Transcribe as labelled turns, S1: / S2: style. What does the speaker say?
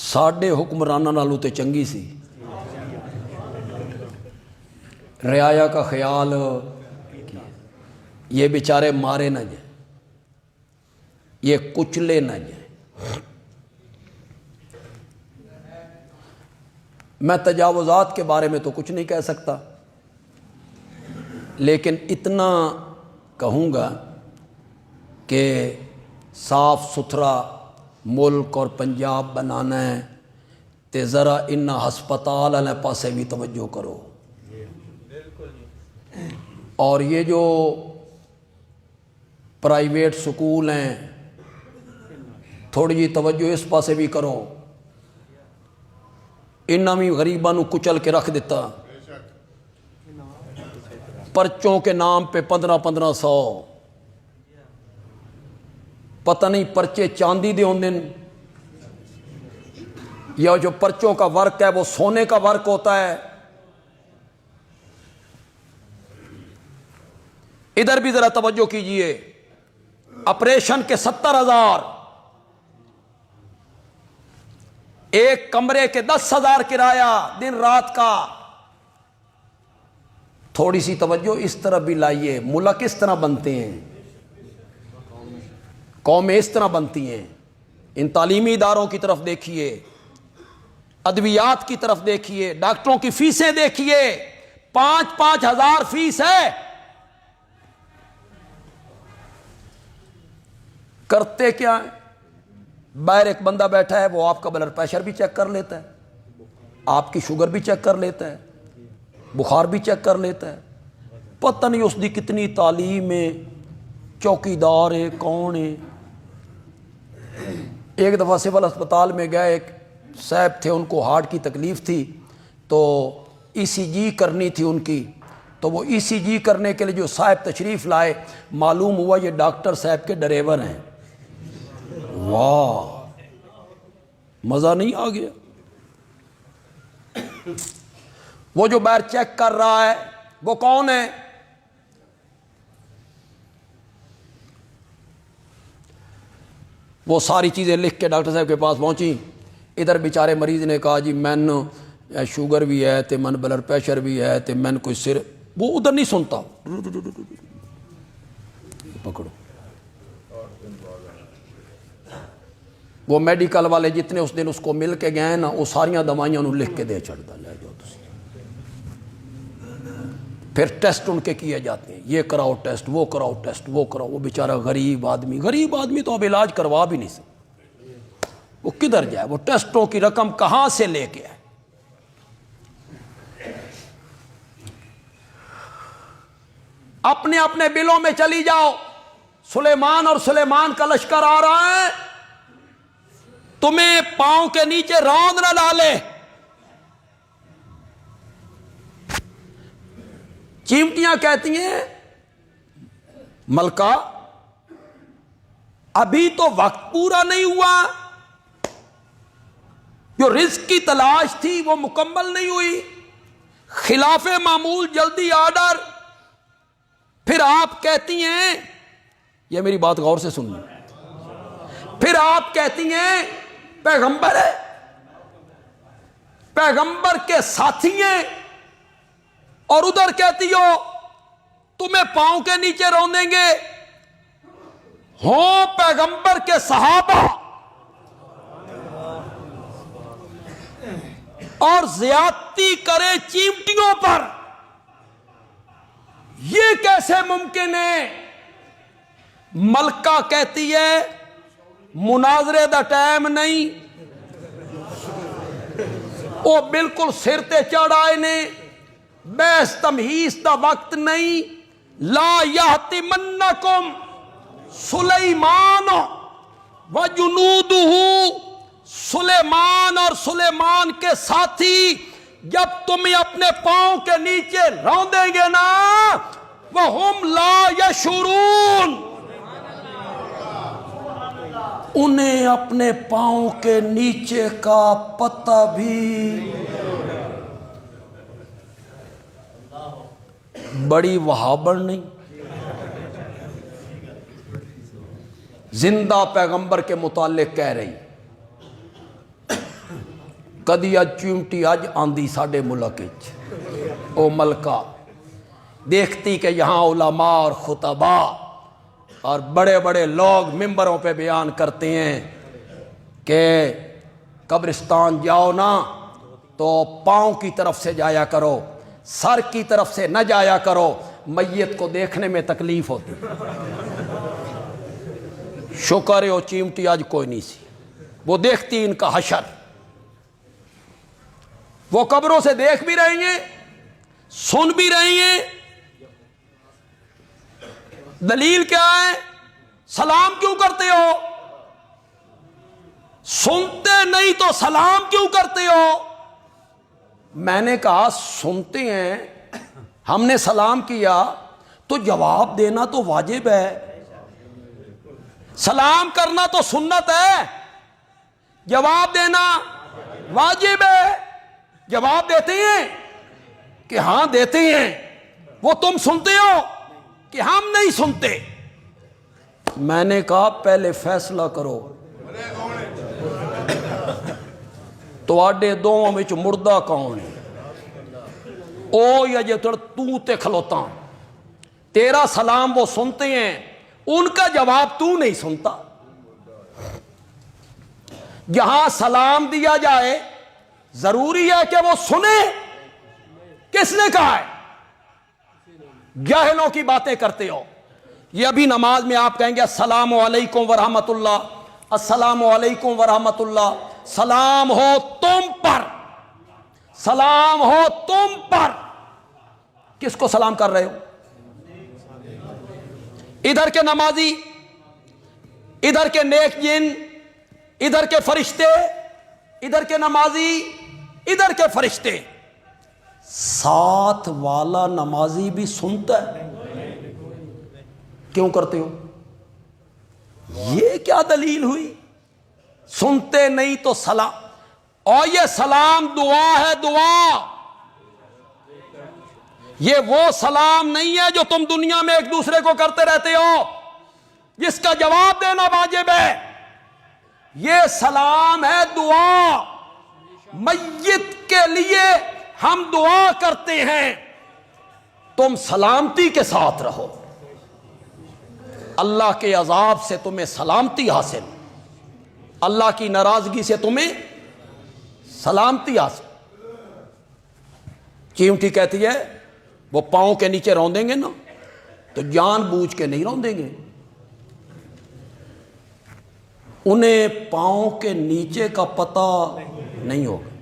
S1: साढ़े हुक्मराना नालों तो चंगी सी। रियाया का ख्याल ये बेचारे मारे न जाए, ये कुचले न जाए। मैं तजावुज़ात के बारे में तो कुछ नहीं कह सकता, लेकिन इतना कहूँगा कि साफ़ सुथरा मुल्क और पंजाब बनाना है तो ज़रा इन्ना हस्पताल वाले पासे भी तवज्जो करो। और ये जो प्राइवेट स्कूल हैं थोड़ी जी तवज्जो इस पासे भी करो। इन्ना भी गरीबां नूं कुचल के रख दिता। पर्चों के नाम पे 1500 पता नहीं पर्चे चांदी दे होंदे न या जो पर्चों का वर्क है वो सोने का वर्क होता है। इधर भी जरा तवज्जो कीजिए। ऑपरेशन के 70,000, एक कमरे के 10,000 किराया दिन रात का। थोड़ी सी तवज्जो इस तरफ भी लाइए। मुल्क इस तरह बनते हैं, कौमें इस तरह बनती हैं। इन तालीमी इदारों की तरफ देखिए, अद्वियात की तरफ देखिए, डॉक्टरों की फीसें देखिए। 5-5 हज़ार फीस है। करते क्या है? बाहर एक बंदा बैठा है, वो आपका ब्लड प्रेशर भी चेक कर लेता है, आपकी शुगर भी चेक कर लेता है, बुखार भी चेक कर लेता है। पता नहीं उसकी कितनी तालीम है, चौकीदार है, कौन है। एक दफ़ा सिविल अस्पताल में गए, एक साहब थे, उनको हार्ट की तकलीफ़ थी, तो ईसीजी करनी थी उनकी। तो वो ईसीजी करने के लिए जो साहब तशरीफ़ लाए, मालूम हुआ ये डॉक्टर साहब के ड्राइवर हैं। वाह, मज़ा नहीं आ गया? वो जो बाहर चेक कर रहा है वो कौन है? वो सारी चीज़ें लिख के डॉक्टर साहब के पास पहुंची। इधर बेचारे मरीज ने कहा जी मैन शुगर भी है तो मन ब्लड प्रेशर भी है तो मैन कोई सिर। वो उधर नहीं सुनता, पकड़ो। वो मेडिकल वाले जितने उस दिन उसको मिल के गए ना, वो सारिया दवाइयां उन्होंने लिख के दे छड़ता, ले जाओ तुम। फिर टेस्ट उनके किए जाते हैं, ये कराओ टेस्ट, वो कराओ टेस्ट, वो कराओ। वो बेचारा गरीब आदमी तो अब इलाज करवा भी नहीं सकता। वो किधर जाए? वो टेस्टों की रकम कहां से लेके आए? अपने अपने बिलों में चली जाओ। सुलेमान और सुलेमान का लश्कर आ रहा है, तुम्हें पांव के नीचे रौंद न डाले। चीमटियां कहती हैं मलका अभी तो वक्त पूरा नहीं हुआ, जो रिस्क की तलाश थी वो मुकम्मल नहीं हुई। खिलाफे मामूल जल्दी आर्डर। फिर आप कहती हैं, ये मेरी बात गौर से सुनिए, फिर आप कहती हैं पैगंबर है, पैगंबर के साथी हैं, और उधर कहती हो तुम्हें पांव के नीचे रौंदेंगे। हो पैगंबर के सहाबा और ज्यादती करे चीमटियों पर, यह कैसे मुमकिन है? मलका कहती है मुनाजरे दा टाइम नहीं, वो बिल्कुल सिर ते चढ़ आए ने। बहस तमहीस दा वक्त नहीं। ला यहतिमन्नकुम सुलेमान व जुनूदुहु, सुलेमान और सुलेमान के साथी जब तुम्हें अपने पांव के नीचे रौंदेंगे ना, वहुम ला यशुरून, उन्हें अपने पांव के नीचे का पता भी। बड़ी वहाबड़ नहीं, जिंदा पैगंबर के मुतालिक कह रही। کدی اج چیمٹی اج آندی ساڈے ملک وچ او ملکہ دیکھتی کہ یہاں علماء اور خطباء اور بڑے بڑے لوگ ممبروں پہ بیان کرتے ہیں کہ قبرستان جاؤ نا تو پاؤں کی طرف سے جایا کرو، سر کی طرف سے نہ جایا کرو، میت کو دیکھنے میں تکلیف ہوتی۔ شکر ہے وہ چیمٹی آج کوئی نہیں سی، وہ دیکھتی ان کا حشر، وہ قبروں سے دیکھ بھی رہی ہیں، سن بھی رہی ہیں۔ دلیل کیا ہے؟ سلام کیوں کرتے ہو؟ سنتے نہیں تو سلام کیوں کرتے ہو؟ میں نے کہا سنتے ہیں، ہم نے سلام کیا تو جواب دینا تو واجب ہے، سلام کرنا تو سنت ہے، جواب دینا واجب ہے۔ جواب دیتے ہیں کہ ہاں دیتے ہیں، وہ تم سنتے ہو کہ ہم نہیں سنتے؟ میں نے کہا پہلے فیصلہ کرو، تواڈے دوواں وچ مردہ کون ہے؟ او یا جے تو تے کھلوتا، تیرا سلام وہ سنتے ہیں، ان کا جواب تو نہیں سنتا۔ جہاں سلام دیا جائے ضروری ہے کہ وہ سنے۔ کس نے کہا ہے؟ جاہلوں کی باتیں کرتے ہو۔ یہ ابھی نماز میں آپ کہیں گے السلام علیکم ورحمت اللہ، السلام علیکم ورحمت اللہ، سلام ہو تم پر، سلام ہو تم پر۔ کس کو سلام کر رہے ہو؟ ادھر کے نمازی، ادھر کے نیک جن، ادھر کے فرشتے، ادھر کے نمازی، ادھر کے فرشتے۔ ساتھ والا نمازی بھی سنتا ہے، کیوں کرتے ہو؟ یہ کیا دلیل ہوئی؟ سنتے نہیں تو سلام، اور یہ سلام دعا ہے، دعا۔ یہ وہ سلام نہیں ہے جو تم دنیا میں ایک دوسرے کو کرتے رہتے ہو، جس کا جواب دینا واجب ہے۔ یہ سلام ہے دعا، میت کے لیے ہم دعا کرتے ہیں، تم سلامتی کے ساتھ رہو، اللہ کے عذاب سے تمہیں سلامتی حاصل، اللہ کی ناراضگی سے تمہیں سلامتی حاصل۔ چیمٹی کہتی ہے وہ پاؤں کے نیچے روندیں گے نا تو جان بوجھ کے نہیں روندیں گے، انہیں پاؤں کے نیچے کا پتہ نہیں ہوگا۔